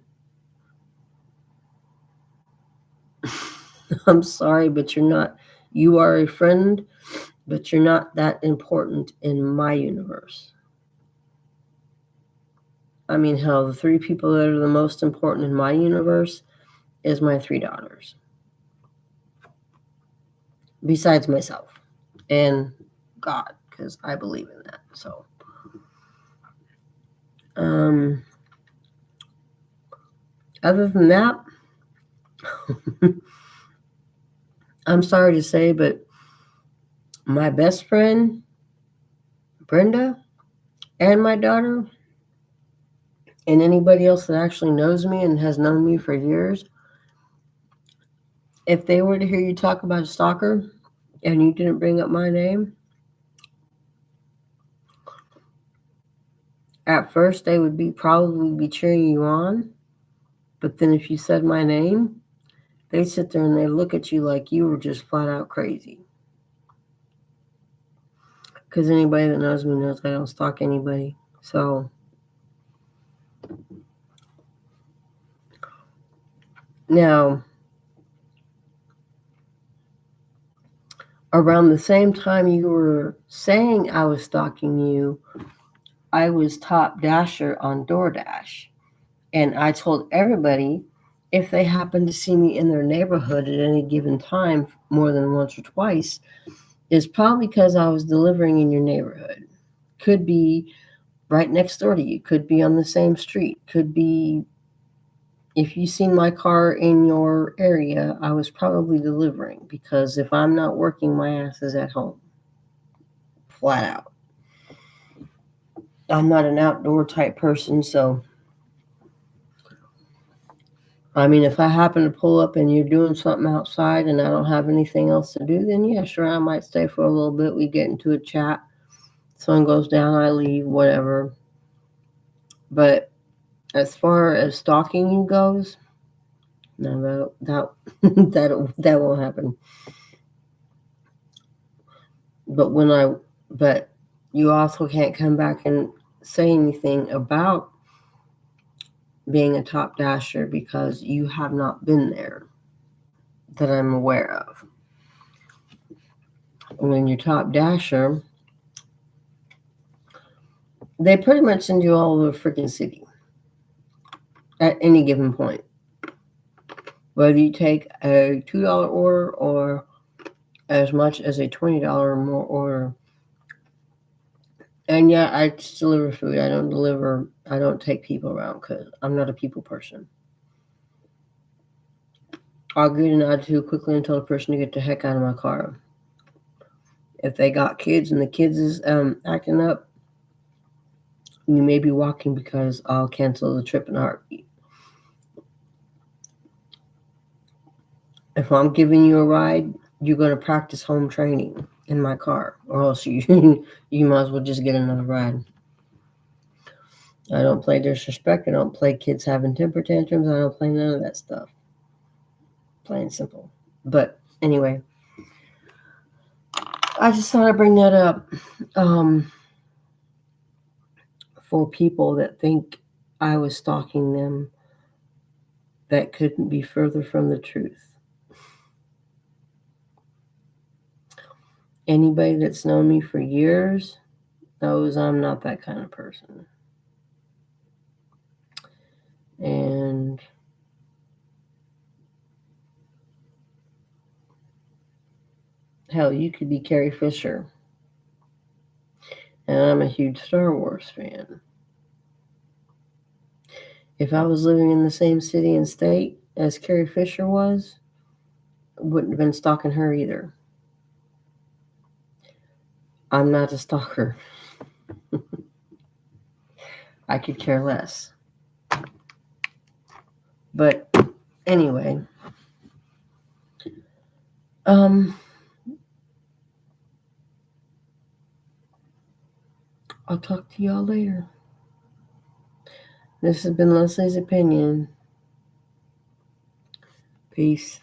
I'm sorry, but you're not. You are a friend, but you're not that important in my universe. I mean, hell, the three people that are the most important in my universe is my three daughters. Besides myself and God, because I believe in that. So, other than that, I'm sorry to say, but my best friend, Brenda, and my daughter, and anybody else that actually knows me and has known me for years, if they were to hear you talk about a stalker and you didn't bring up my name, at first they would probably be cheering you on. But then if you said my name, they sit there and they look at you like you were just flat out crazy. Because anybody that knows me knows I don't stalk anybody. So now, around the same time you were saying I was stalking you, I was top dasher on DoorDash. And I told everybody if they happened to see me in their neighborhood at any given time more than once or twice, it's probably because I was delivering in your neighborhood. Could be right next door to you. Could be on the same street. Could be if you seen my car in your area, I was probably delivering, because if I'm not working, my ass is at home. Flat out. I'm not an outdoor type person, so I mean, if I happen to pull up and you're doing something outside and I don't have anything else to do, then yeah, sure, I might stay for a little bit. We get into a chat. Sun goes down, I leave, whatever. But as far as stalking you goes, no, that won't happen. But you also can't come back and say anything about being a top dasher because you have not been there that I'm aware of. When you're top dasher, they pretty much send you all over the freaking city at any given point. Whether you take a $2 order or as much as a $20 or more order. And yeah, I just deliver food. I don't take people around because I'm not a people person. I'll get an attitude quickly and tell the person to get the heck out of my car. If they got kids and the kids is acting up, you may be walking because I'll cancel the trip in a heartbeat. If I'm giving you a ride, you're going to practice home training in my car, or else you might as well just get another ride. I don't play disrespect. I don't play kids having temper tantrums. I don't play none of that stuff. plain and simple. But anyway, I just thought I'd bring that up for people that think I was stalking them. That couldn't be further from the truth. Anybody that's known me for years knows I'm not that kind of person. And hell, you could be Carrie Fisher. And I'm a huge Star Wars fan. If I was living in the same city and state as Carrie Fisher was, I wouldn't have been stalking her either. I'm not a stalker. I could care less. But anyway, I'll talk to y'all later. This has been Leslie's Opinion. Peace.